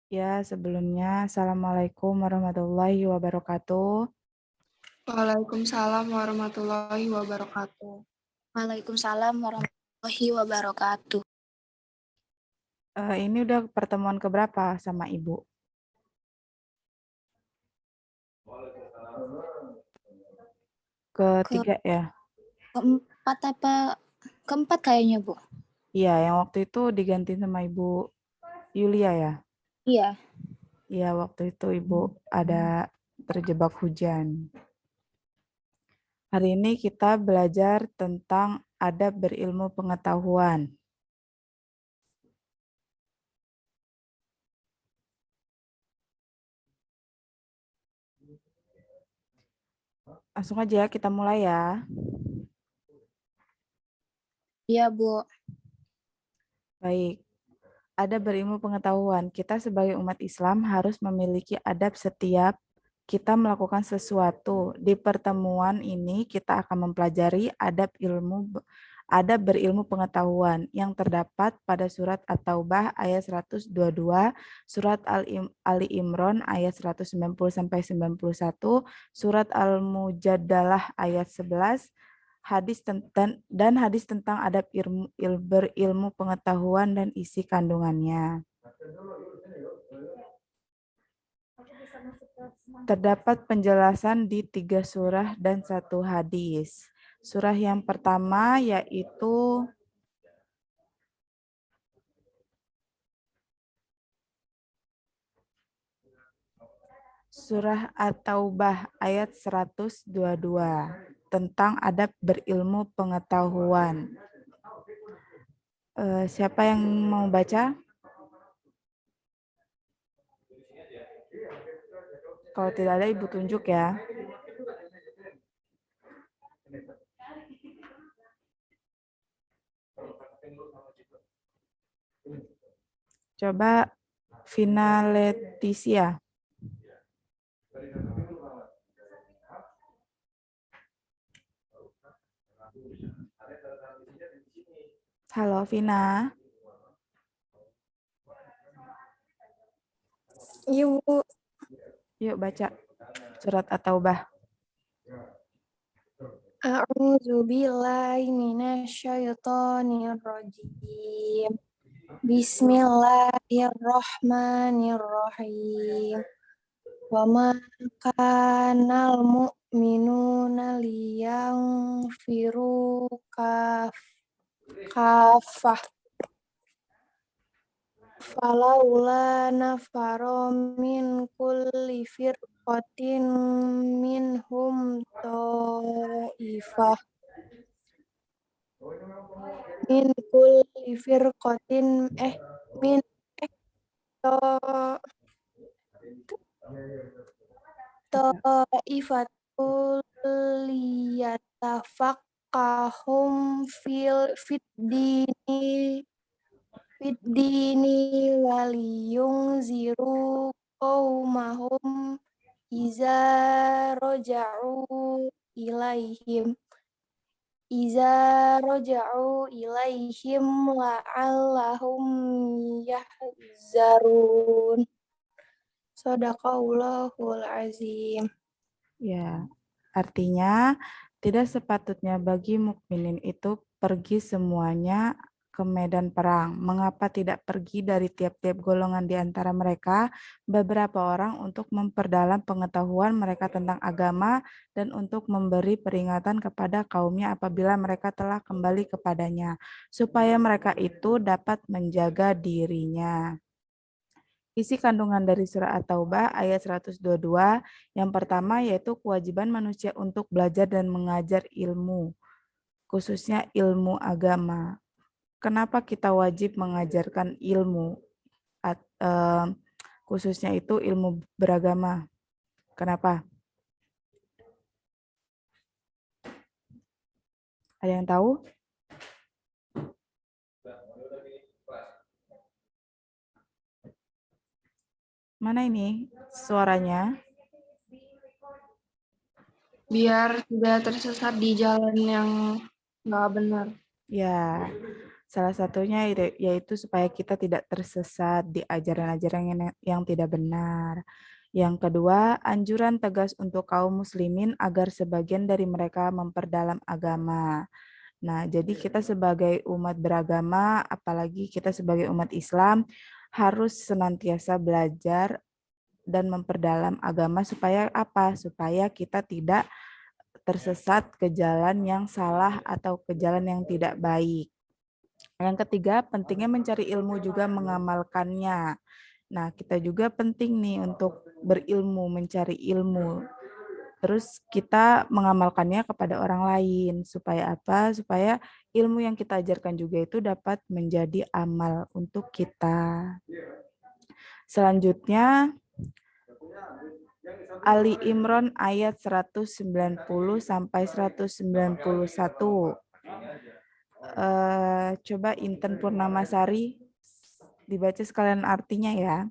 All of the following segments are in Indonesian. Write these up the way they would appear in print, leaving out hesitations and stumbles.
Ya, sebelumnya Assalamualaikum warahmatullahi wabarakatuh. Waalaikumsalam warahmatullahi wabarakatuh. Waalaikumsalam warahmatullahi wabarakatuh. Ini udah pertemuan keberapa sama Ibu? Ketiga ya? Keempat kayaknya, Bu. Iya, yang waktu itu diganti sama Ibu Yulia ya? Iya. Iya, waktu itu Ibu ada terjebak hujan. Hari ini kita belajar tentang adab berilmu pengetahuan. Langsung aja kita mulai ya. Iya, Bu. Baik. Adab berilmu pengetahuan. Kita sebagai umat Islam harus memiliki adab setiap kita melakukan sesuatu. Di pertemuan ini kita akan mempelajari adab berilmu pengetahuan yang terdapat pada surat At-Taubah ayat 122, surat Ali Imran ayat 190 sampai 91, surat Al-Mujadalah ayat 11, hadis tentang adab berilmu pengetahuan dan isi kandungannya. Terdapat penjelasan di 3 surah dan 1 hadis. Surah yang pertama yaitu Surah At-Taubah ayat 122 tentang adab berilmu pengetahuan. Siapa yang mau baca? Kalau tidak ada, Ibu tunjuk ya. Coba Vina Leticia. Halo Vina. Iya, Bu. Yuk baca surat At-Taubah. A'udzu billahi minasyaitonir rajim. Bismillahirrahmanirrahim. Wa ma kanal mu'minuna liyanfiru kafah. Falaula nafaro min kulli firqatin minhum ta'ifah. Min kulli firqatin min ta'ifatul liyatafaqqahum fid-dini waliyunziru qaumahum iza raja'u ilaihim la'allahum yahzarun. Shadaqallahul azim. Ya, artinya tidak sepatutnya bagi mukminin itu pergi semuanya ke medan perang. Mengapa tidak pergi dari tiap-tiap golongan di antara mereka beberapa orang untuk memperdalam pengetahuan mereka tentang agama dan untuk memberi peringatan kepada kaumnya apabila mereka telah kembali kepadanya, supaya mereka itu dapat menjaga dirinya. Isi kandungan dari surah At-Taubah ayat 122, yang pertama yaitu kewajiban manusia untuk belajar dan mengajar ilmu, khususnya ilmu agama. Kenapa kita wajib mengajarkan ilmu, khususnya itu ilmu beragama? Kenapa? Ada yang tahu? Mana ini suaranya? Biar tidak tersesat di jalan yang nggak benar. Ya, Salah satunya yaitu supaya kita tidak tersesat di ajaran-ajaran yang tidak benar. Yang kedua, anjuran tegas untuk kaum muslimin agar sebagian dari mereka memperdalam agama. Nah, jadi kita sebagai umat beragama, apalagi kita sebagai umat Islam, harus senantiasa belajar dan memperdalam agama supaya apa? Supaya kita tidak tersesat ke jalan yang salah atau ke jalan yang tidak baik. Yang ketiga, pentingnya mencari ilmu juga mengamalkannya. Nah, kita juga penting nih untuk berilmu, mencari ilmu. Terus kita mengamalkannya kepada orang lain. Supaya apa? Supaya ilmu yang kita ajarkan juga itu dapat menjadi amal untuk kita. Selanjutnya, Ali Imran ayat 190 sampai 191. Coba Inten Purnamasari dibaca sekalian artinya ya.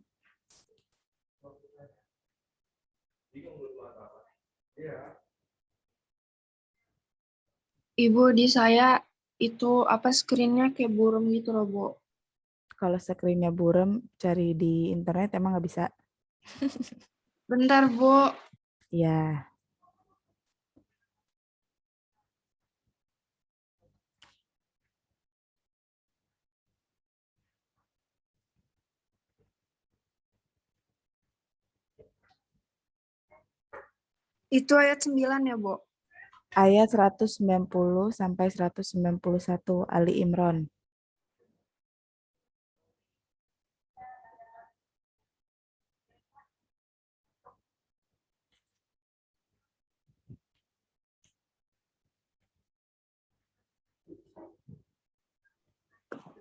Ibu, di saya itu apa screen-nya kayak burem gitu loh, Bu. Kalau screen-nya burem, cari di internet emang nggak bisa. Bentar, Bu. Ya, Itu ayat 9 ya, Bu? ayat 190 sampai 191 Ali Imran.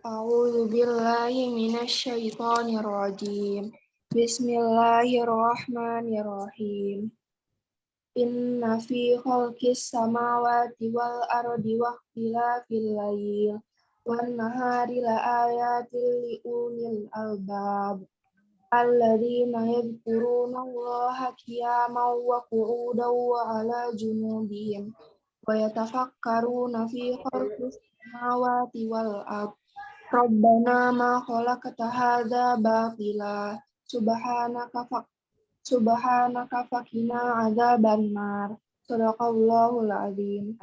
A'udzu billahi minasyaitonir rajim. Bismillahirrahmanirrahim. Inna fi khalqis samawati wal ardi wa ikhtilafil lail wan nahari la ayatin li ulil albab alladzina yadhkuruna Allaha qiyaman wa qu'udan wa 'ala junubihim wa yatafakkaruna fi khalqis samawati wal ardi Rabbana ma khalaqta hadza batila subhanaka faqina adzabannar. Shadaqallahul azim.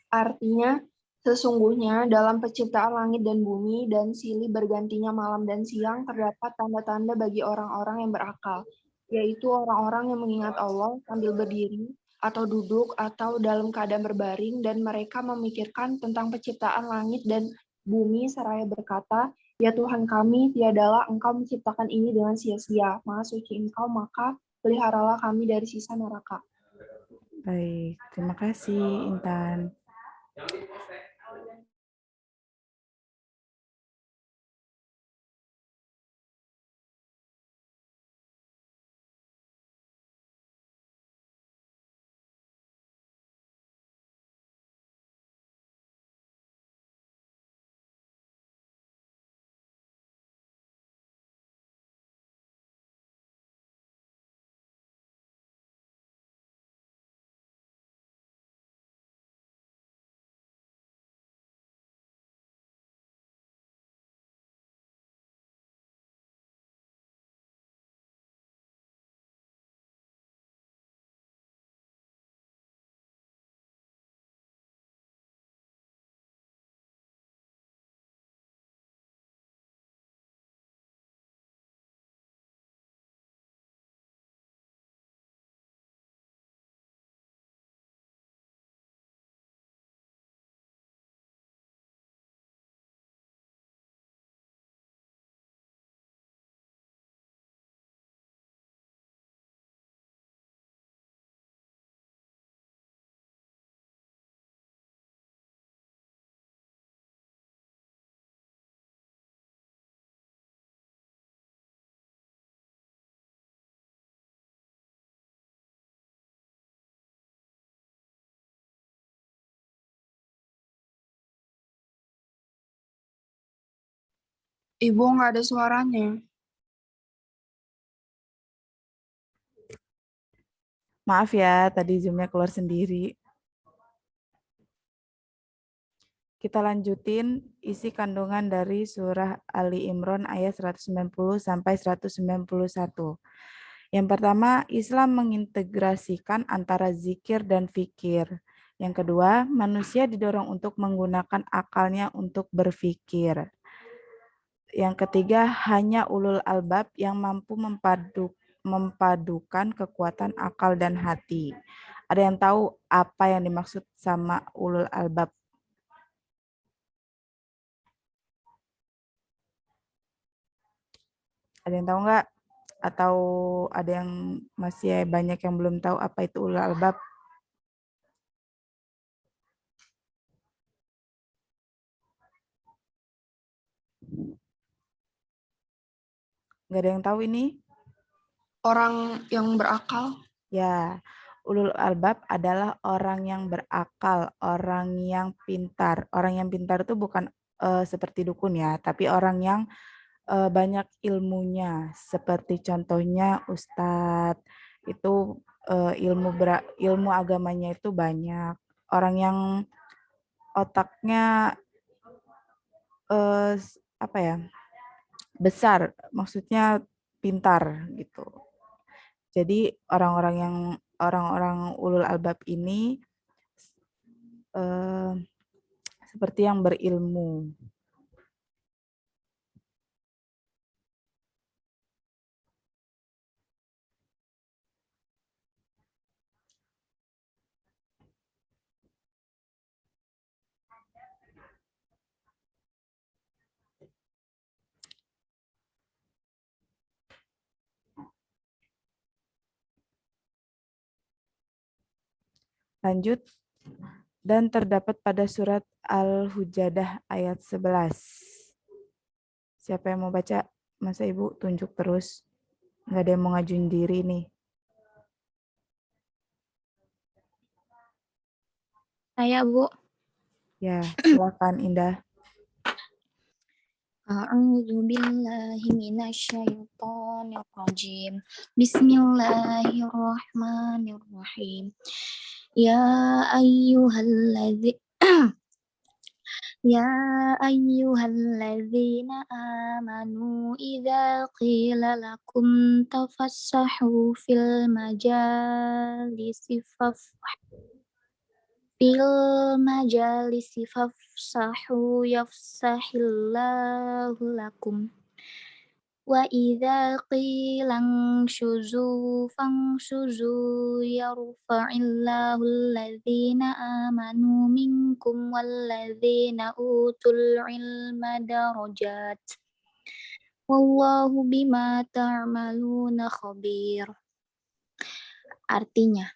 Artinya, sesungguhnya dalam penciptaan langit dan bumi dan silih bergantinya malam dan siang terdapat tanda-tanda bagi orang-orang yang berakal, yaitu orang-orang yang mengingat Allah sambil berdiri atau duduk atau dalam keadaan berbaring dan mereka memikirkan tentang penciptaan langit dan bumi seraya berkata, "Ya Tuhan kami, tiadalah Engkau menciptakan ini dengan sia-sia. Maha suci Engkau, maka peliharalah kami dari sisa neraka." Baik, terima kasih Intan. Ibu nggak ada suaranya. Maaf ya, tadi Zoom-nya keluar sendiri. Kita lanjutin isi kandungan dari surah Ali Imran ayat 190 sampai 191. Yang pertama, Islam mengintegrasikan antara zikir dan fikir. Yang kedua, manusia didorong untuk menggunakan akalnya untuk berfikir. Yang ketiga, hanya ulul albab yang mampu memadukan kekuatan akal dan hati. Ada yang tahu apa yang dimaksud sama ulul albab? Ada yang tahu nggak? Atau ada yang masih banyak yang belum tahu apa itu ulul albab? Nggak ada yang tahu ini? Orang yang berakal. Ya, ulul albab adalah orang yang berakal, orang yang pintar. Orang yang pintar itu bukan seperti dukun ya, tapi orang yang banyak ilmunya. Seperti contohnya Ustadz, itu ilmu agamanya itu banyak. Orang yang otaknya apa ya, besar, maksudnya pintar gitu. Jadi orang-orang ulul albab ini seperti yang berilmu. Lanjut, dan terdapat pada surat Al-Hujadah ayat 11. Siapa yang mau baca? Masa Ibu tunjuk terus? Nggak ada yang mau ngajuin diri nih. Saya, Bu. Ya, silakan Indah. A'udzu billahi minasyaitonir rajim. Bismillahirrahmanirrahim. Ya ayyuhalladzi Ya ayyuhalladzina amanu idza qila lakum tafassahu fil majalisi fafsahu yafsahillahu lakum. Wa idza qila anshuzu fanshuzu yarfa'illahu alladhina amanu minkum walladhina utul ilma darajat. Wallahu bima ta'maluna khabir. Artinya,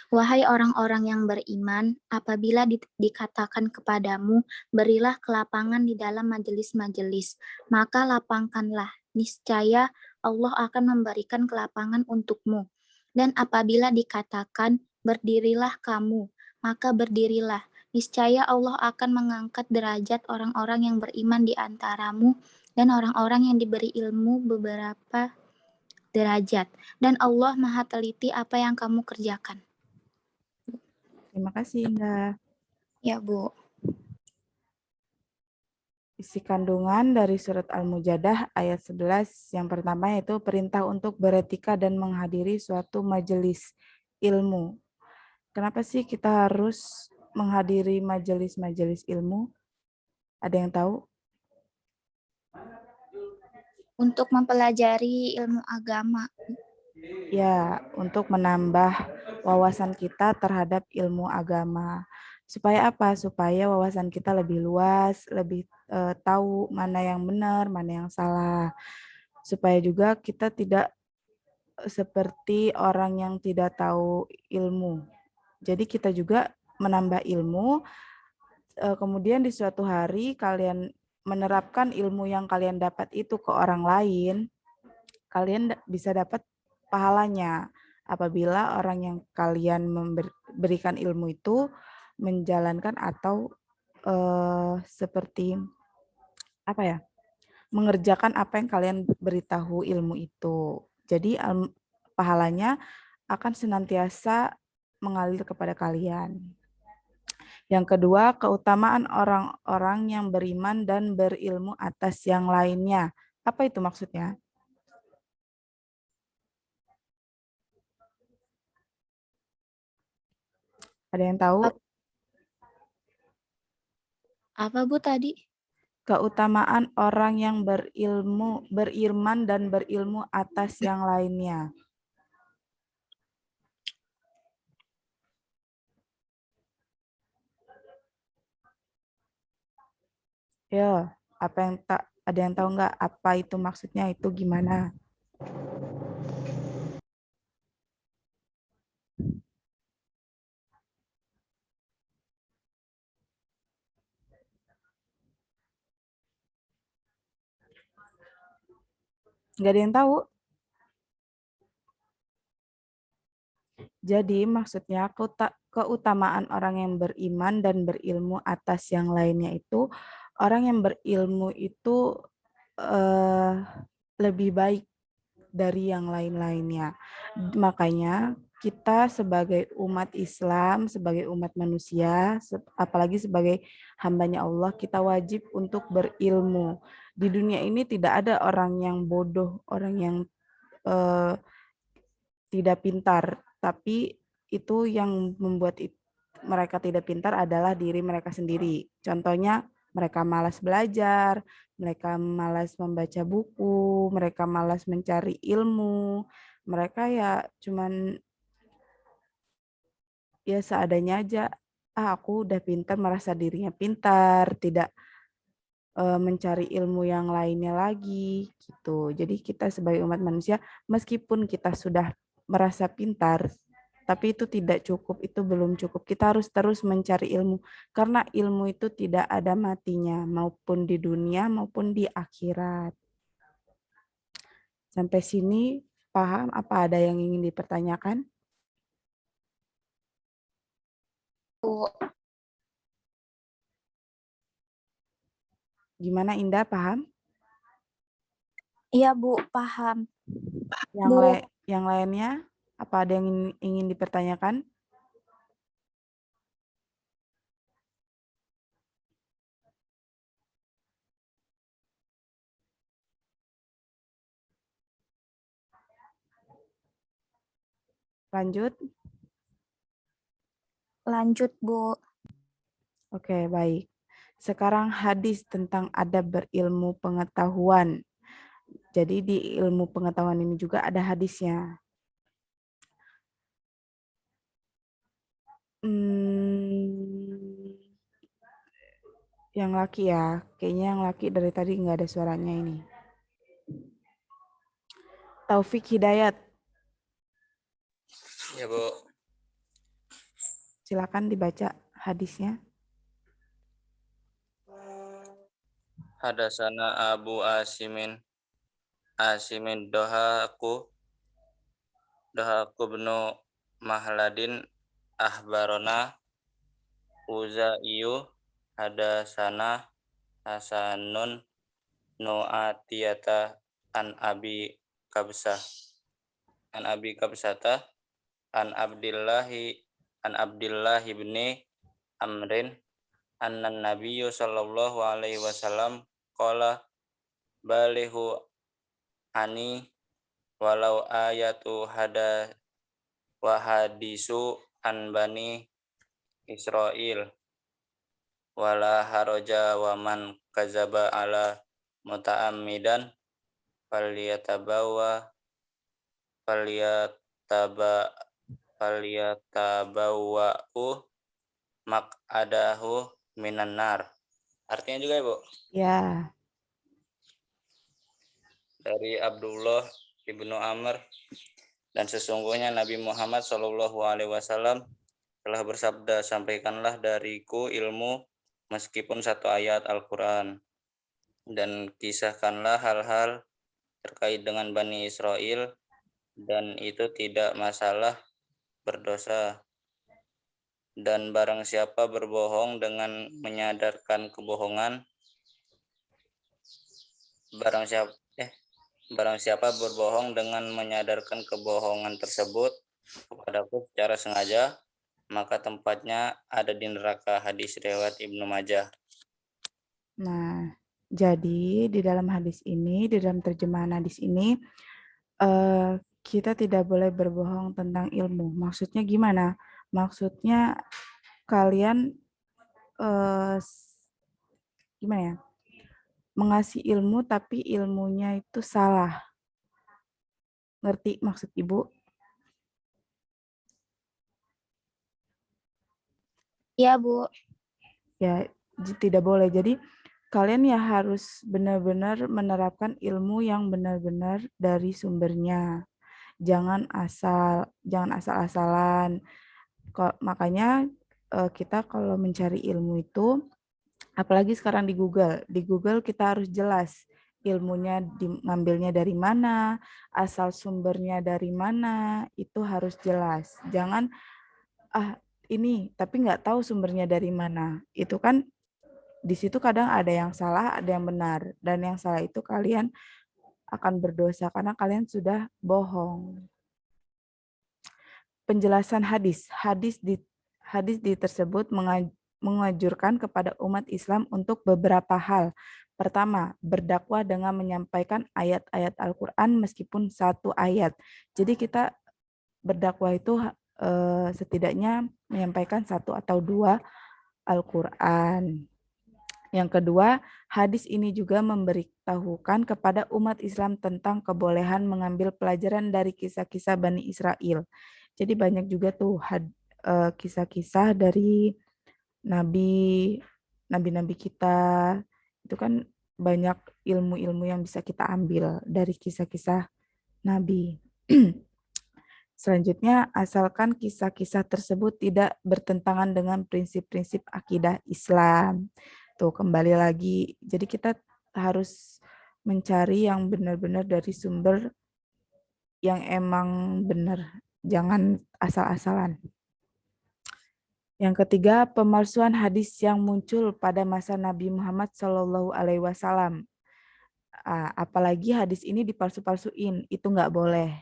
wahai orang-orang yang beriman, apabila dikatakan kepadamu, berilah kelapangan di dalam majelis-majelis, maka lapangkanlah, niscaya Allah akan memberikan kelapangan untukmu. Dan apabila dikatakan, berdirilah kamu, maka berdirilah, niscaya Allah akan mengangkat derajat orang-orang yang beriman di antaramu, dan orang-orang yang diberi ilmu beberapa derajat. Dan Allah Maha teliti apa yang kamu kerjakan. Terima kasih Indah. Ya, Bu. Isi kandungan dari surat Al-Mujadah ayat 11 yang pertama yaitu perintah untuk beretika dan menghadiri suatu majelis ilmu. Kenapa sih kita harus menghadiri majelis-majelis ilmu? Ada yang tahu? Untuk mempelajari ilmu agama. Ya, untuk menambah wawasan kita terhadap ilmu agama. Supaya apa? Supaya wawasan kita lebih luas, lebih tahu mana yang benar, mana yang salah. Supaya juga kita tidak seperti orang yang tidak tahu ilmu. Jadi kita juga menambah ilmu, kemudian di suatu hari kalian menerapkan ilmu yang kalian dapat itu ke orang lain, kalian bisa dapat pahalanya apabila orang yang kalian memberikan ilmu itu menjalankan atau seperti apa ya, mengerjakan apa yang kalian beritahu ilmu itu. Jadi pahalanya akan senantiasa mengalir kepada kalian. Yang kedua, keutamaan orang-orang yang beriman dan berilmu atas yang lainnya. Apa itu maksudnya? Ada yang tahu? Apa Bu tadi? Keutamaan orang yang berilmu, beriman dan berilmu atas yang lainnya. Yo, apa yang tak ada yang tahu nggak apa itu maksudnya itu gimana? Nggak ada yang tahu? Jadi maksudnya keutamaan orang yang beriman dan berilmu atas yang lainnya itu orang yang berilmu itu lebih baik dari yang lain-lainnya. Makanya kita sebagai umat Islam, sebagai umat manusia, apalagi sebagai hambanya Allah, kita wajib untuk berilmu. Di dunia ini tidak ada orang yang bodoh, orang yang eh, tidak pintar, tapi itu yang membuat mereka tidak pintar adalah diri mereka sendiri. Contohnya mereka malas belajar, mereka malas membaca buku, mereka malas mencari ilmu, mereka ya cuman ya seadanya aja. Ah, aku udah pintar, merasa dirinya pintar, tidak mencari ilmu yang lainnya lagi gitu. Jadi kita sebagai umat manusia meskipun kita sudah merasa pintar tapi itu tidak cukup, itu belum cukup. Kita harus terus mencari ilmu karena ilmu itu tidak ada matinya maupun di dunia maupun di akhirat. Sampai sini paham apa ada yang ingin dipertanyakan? Bu. Gimana Indah, paham? Iya Bu, paham. Yang Bu. yang lainnya apa ada yang ingin dipertanyakan? Lanjut. Lanjut Bu. Oke, baik. Sekarang hadis tentang adab berilmu pengetahuan. Jadi di ilmu pengetahuan ini juga ada hadisnya. Yang laki ya, kayaknya yang laki dari tadi nggak ada suaranya ini. Taufik Hidayat, Ya Bu, silakan dibaca hadisnya. hadasana Abu Asimin Dohaku benu Mahladin ahbarona Uzaiyu hadasana Hasanun Nu'atiyata an Abi Kabsah an Abi Kabsata an Abdillahi bin Amrin annan nabiyyu sallallahu alaihi wasallam qala balihu ani walau ayatu hada wa hadisu an bani Israil wala haraja wa man kazaba ala muta'ammidan falyatabawa falyataba falyatabawwa'u maq'adahu minan nar. Artinya juga ya, Bu? Ya, Dari Abdullah ibnu Amr, dan sesungguhnya Nabi Muhammad SAW telah bersabda, sampaikanlah dariku ilmu meskipun satu ayat Al-Quran, dan kisahkanlah hal-hal terkait dengan Bani Israel, dan itu tidak masalah berdosa. Dan barang siapa berbohong dengan menyadarkan kebohongan, barang siapa berbohong dengan menyadarkan kebohongan tersebut kepadaku secara sengaja, maka tempatnya ada di neraka. Hadis riwayat Ibnu Majah. Nah, jadi di dalam hadis ini, di dalam terjemahan hadis ini, kita tidak boleh berbohong tentang ilmu. Maksudnya gimana? Maksudnya kalian gimana ya? Mengasih ilmu tapi ilmunya itu salah. Ngerti maksud Ibu? Iya, Bu. Ya, tidak boleh. Jadi kalian ya harus benar-benar menerapkan ilmu yang benar-benar dari sumbernya. Jangan asal-asalan. Makanya kita kalau mencari ilmu itu, apalagi sekarang di Google kita harus jelas ilmunya ngambilnya dari mana, asal sumbernya dari mana, itu harus jelas. Jangan ini tapi nggak tahu sumbernya dari mana. Itu kan di situ kadang ada yang salah, ada yang benar, dan yang salah itu kalian akan berdosa karena kalian sudah bohong. Penjelasan hadis. Hadis di tersebut mengajurkan kepada umat Islam untuk beberapa hal. Pertama, berdakwah dengan menyampaikan ayat-ayat Al-Quran meskipun satu ayat. Jadi kita berdakwah itu setidaknya menyampaikan satu atau dua Al-Quran. Yang kedua, hadis ini juga memberitahukan kepada umat Islam tentang kebolehan mengambil pelajaran dari kisah-kisah Bani Israel. Jadi banyak juga tuh kisah-kisah dari nabi-nabi kita. Itu kan banyak ilmu-ilmu yang bisa kita ambil dari kisah-kisah nabi. Selanjutnya, asalkan kisah-kisah tersebut tidak bertentangan dengan prinsip-prinsip akidah Islam. Tuh, kembali lagi. Jadi kita harus mencari yang benar-benar dari sumber yang emang benar. Jangan asal-asalan. Yang ketiga, pemalsuan hadis yang muncul pada masa Nabi Muhammad SAW. Apalagi hadis ini dipalsu-palsuin, itu nggak boleh.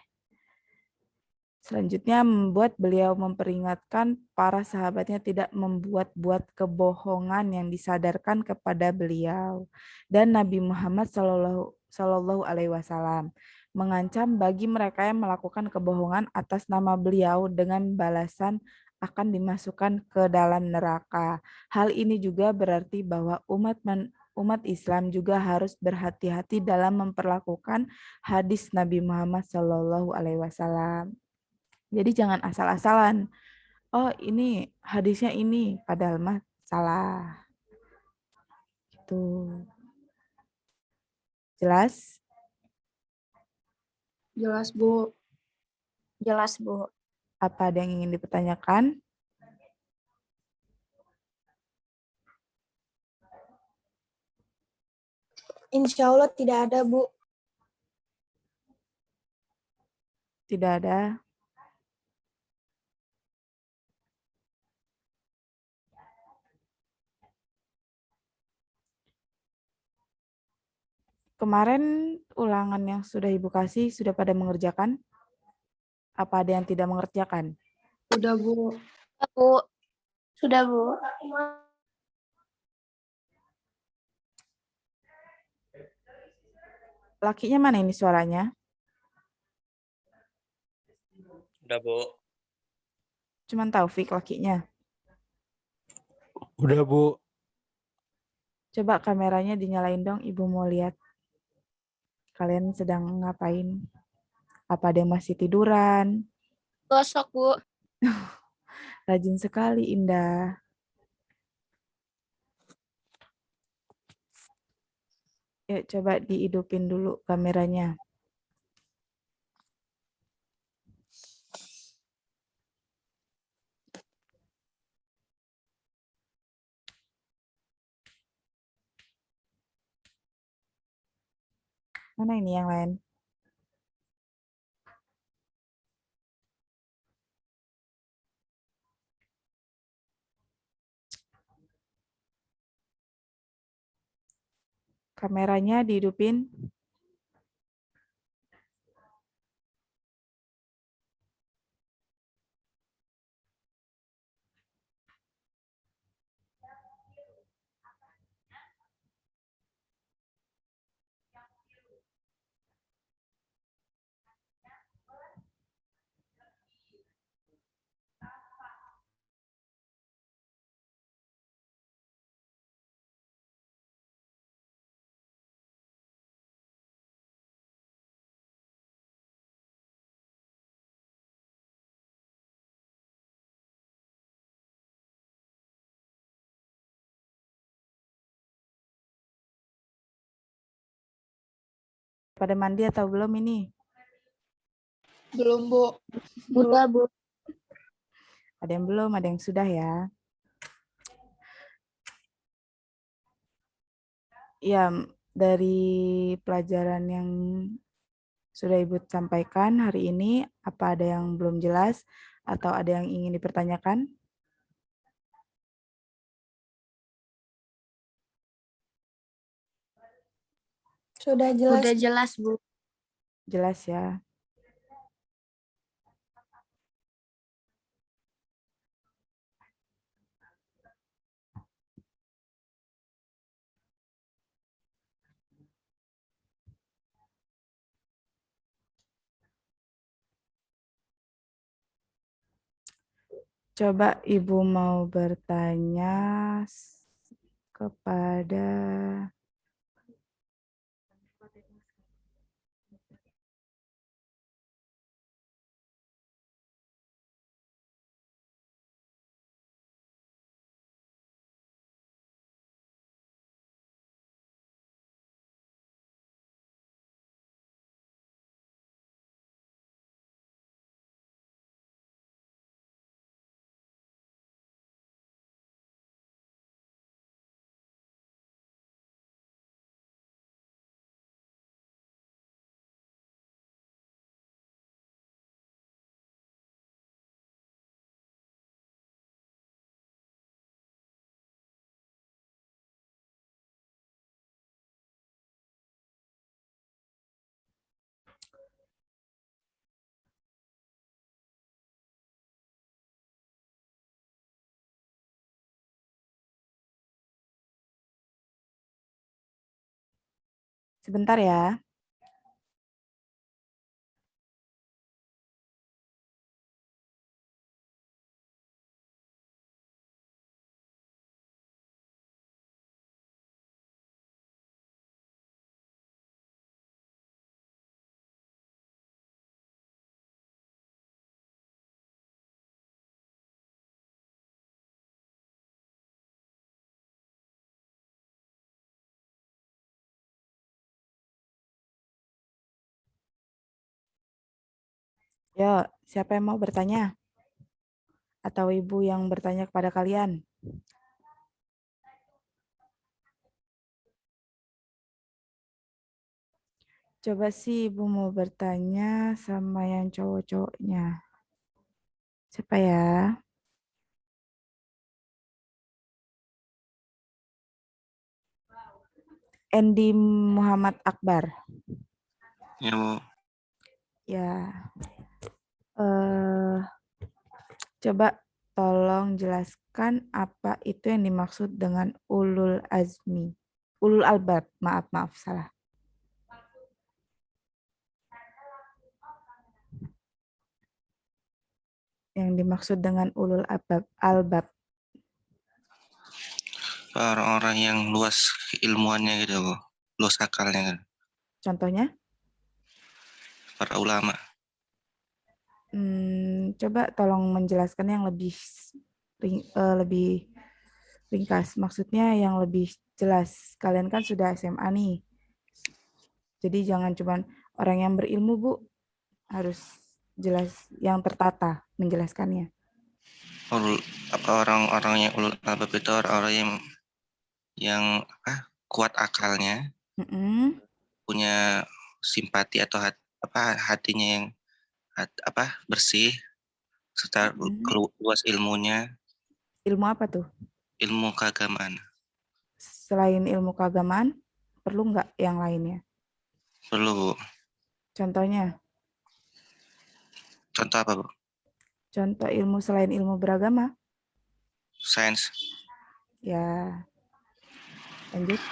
Selanjutnya membuat beliau memperingatkan para sahabatnya tidak membuat-buat kebohongan yang disadarkan kepada beliau. Dan Nabi Muhammad Sallallahu Alaihi Wasallam mengancam bagi mereka yang melakukan kebohongan atas nama beliau dengan balasan akan dimasukkan ke dalam neraka. Hal ini juga berarti bahwa umat Islam juga harus berhati-hati dalam memperlakukan hadis Nabi Muhammad Sallallahu Alaihi Wasallam. Jadi jangan asal-asalan. Oh, ini hadisnya ini, padahal mah salah. Gitu. Jelas? Jelas, Bu. Jelas, Bu. Apa ada yang ingin dipertanyakan? Insya Allah tidak ada, Bu. Tidak ada. Kemarin ulangan yang sudah Ibu kasih sudah pada mengerjakan? Apa ada yang tidak mengerjakan? Udah, Bu. Bu. Sudah, Bu. Lakinya mana ini suaranya? Udah, Bu. Cuman Taufik lakinya. Udah, Bu. Coba kameranya dinyalain dong, Ibu mau lihat. Kalian sedang ngapain? Apa ada yang masih tiduran? Gosok, Bu. Rajin sekali, Indah. Yuk, coba dihidupin dulu kameranya. Mana ini yang lain? Kameranya dihidupin. Pada mandi atau belum ini? Belum, Bu. Udah, Bu. Ada yang belum, ada yang sudah ya. Ya, dari pelajaran yang sudah Ibu sampaikan hari ini, apa ada yang belum jelas atau ada yang ingin dipertanyakan? Sudah jelas. Udah jelas, Bu. Jelas ya. Coba Ibu mau bertanya kepada sebentar ya. Yo, siapa yang mau bertanya? Atau Ibu yang bertanya kepada kalian? Coba sih Ibu mau bertanya sama yang cowok-cowoknya. Siapa ya? Endi Muhammad Akbar. Ya, Bu. Ya. Coba tolong jelaskan apa itu yang dimaksud dengan ulul azmi. Ulul albab, maaf, salah. Yang dimaksud dengan ulul albab. Orang-orang yang luas ilmuannya gitu, Bu. Luas akalnya kan. Contohnya? Para ulama. Coba tolong menjelaskan yang lebih lebih ringkas. Maksudnya yang lebih jelas. Kalian kan sudah SMA nih. Jadi jangan cuma orang yang berilmu, Bu. Harus jelas, yang tertata menjelaskannya. Orang-orang yang ulul albab itu orang-orang yang kuat akalnya, punya simpati atau hatinya yang bersih, serta luas ilmunya. Ilmu apa tuh? Ilmu keagamaan. Selain ilmu keagamaan, perlu nggak yang lainnya? Perlu, Bu. Contohnya? Contoh apa, Bu? Contoh ilmu selain ilmu beragama? Sains. Ya, lanjut.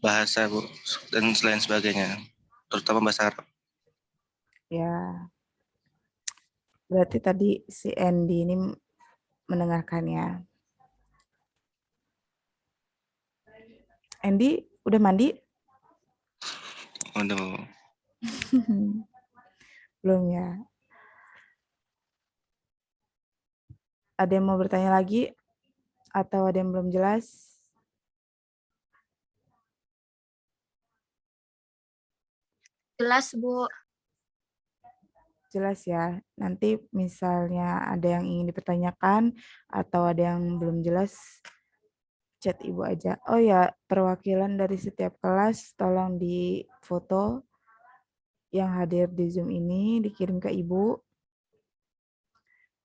Bahasa, Bu, dan lain sebagainya. Terutama bahasa Arab. Ya, berarti tadi si Andy ini mendengarkannya. Andy, udah mandi? Udah, Bu. Belum ya. Ada yang mau bertanya lagi? Atau ada yang belum jelas? Jelas, Bu. Jelas ya. Nanti misalnya ada yang ingin dipertanyakan atau ada yang belum jelas, chat Ibu aja. Oh ya, perwakilan dari setiap kelas tolong difoto yang hadir di Zoom ini, dikirim ke Ibu.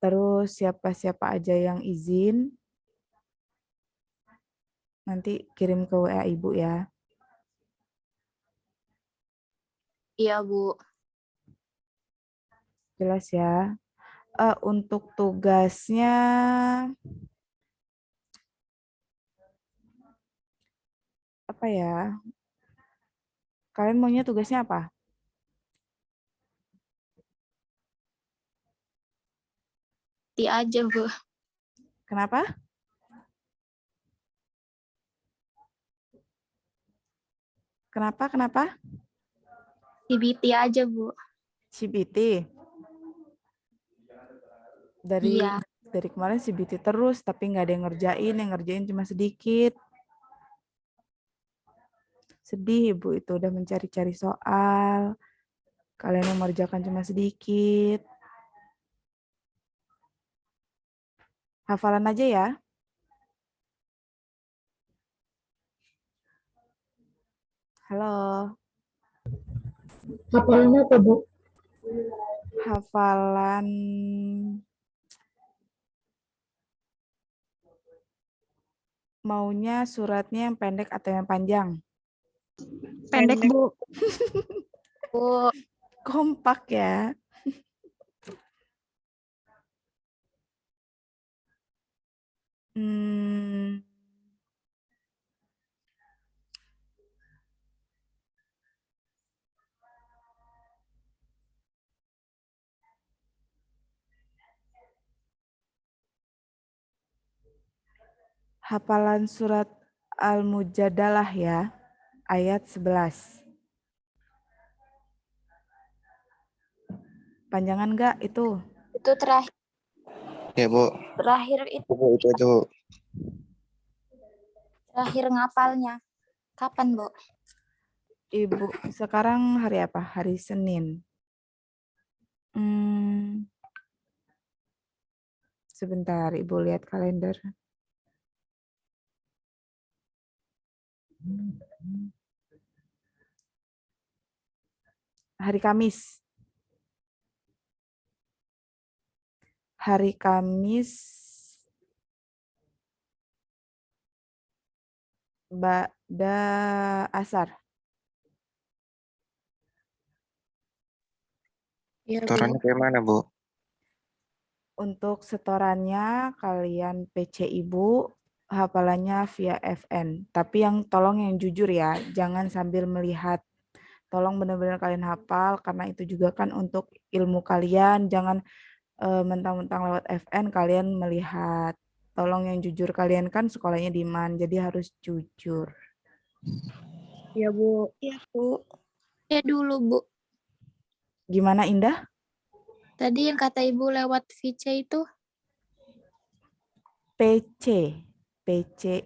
Terus siapa-siapa aja yang izin, nanti kirim ke WA Ibu ya. Iya, Bu. Jelas ya. Untuk tugasnya, apa ya? Kalian maunya tugasnya apa? Aja, Bu. Kenapa? Kenapa? CBT aja, Bu. CBT. Dari Iya. kemarin CBT terus, tapi nggak ada yang ngerjain cuma sedikit. Sedih Ibu itu udah mencari-cari soal. Kalian yang mengerjakan cuma sedikit. Hafalan aja ya. Halo. Hafalannya apa, Bu? Hafalan maunya suratnya yang pendek atau yang panjang? Pendek, Bu. Bu. Kompak ya. Hafalan surat Al-Mujadalah ya, ayat 11. Panjangan nggak itu? Itu terakhir Ya, Bu. itu Bu, itu aja, Bu. terakhir ngapalnya. Kapan, Bu? Ibu, sekarang hari apa? Hari Senin. Sebentar, Ibu lihat kalender. Hari Kamis. Hari Kamis ba'da asar. Iya, Bu. Setorannya kayak mana, Bu? Untuk setorannya kalian PC Ibu, hafalannya via FN. Tapi tolong yang jujur ya, jangan sambil melihat. Tolong benar-benar kalian hafal karena itu juga kan untuk ilmu kalian. Jangan mentang-mentang lewat FN kalian melihat. Tolong yang jujur, kalian kan sekolahnya di MAN, jadi harus jujur. Iya, Bu. Iya, Bu. Ya dulu, Bu. Gimana Indah? Tadi yang kata Ibu lewat VC itu? PC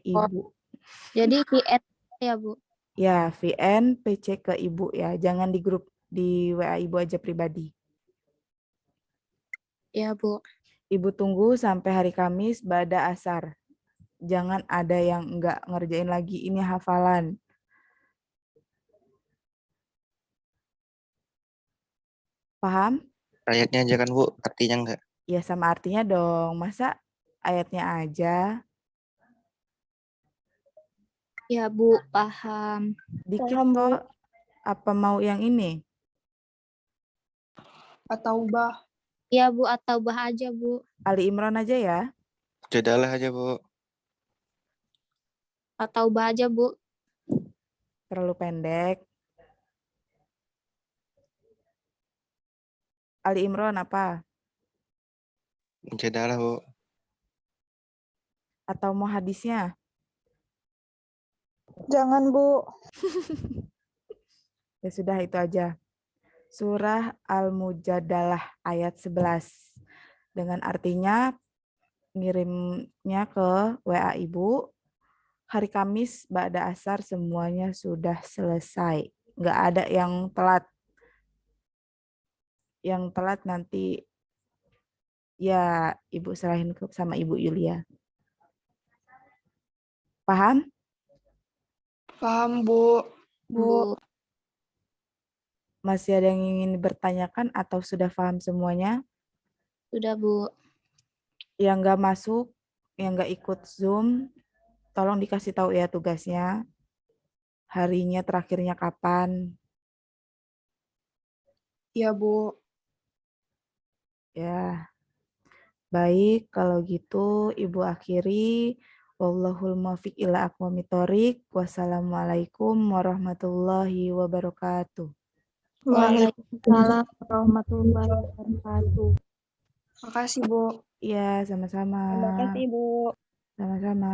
Ibu. Jadi VN ya, Bu? Ya, VN PC ke Ibu ya. Jangan di grup di WA Ibu aja pribadi. Ya, Bu. Ibu tunggu sampai hari Kamis ba'da asar. Jangan ada yang enggak ngerjain lagi. Ini hafalan. Paham? Ayatnya aja kan, Bu. Artinya enggak. Ya sama artinya dong. Masa ayatnya aja? Ya, Bu. Paham. Dikit Paham, Bu. kok. Apa mau yang ini? At-Taubah. Ya, Bu. Atau bah aja, Bu. Ali Imran aja ya. Jadalah aja, Bu. Atau bah aja, Bu. Terlalu pendek. Ali Imran apa? Jadalah, Bu. Atau mau hadisnya? Jangan, Bu. Ya sudah itu aja. Surah Al-Mujadalah ayat 11. Dengan artinya ngirimnya ke WA Ibu. Hari Kamis ba'da asar semuanya sudah selesai. Nggak ada yang telat. Yang telat nanti ya Ibu serahin sama Ibu Yulia. Paham? Paham, Bu. Bu. Masih ada yang ingin bertanyakan atau sudah paham semuanya? Sudah, Bu. Yang nggak masuk, yang nggak ikut Zoom, tolong dikasih tahu ya tugasnya. Harinya terakhirnya kapan? Ya, Bu. Ya. Baik, kalau gitu Ibu akhiri. Wallahul muwaffiq ila aqwamit thoriq. Wassalamualaikum warahmatullahi wabarakatuh. Waalaikumsalam warahmatullahi wabarakatuh. Makasih, Bu. Iya, sama-sama. Terima kasih, Bu. Sama-sama.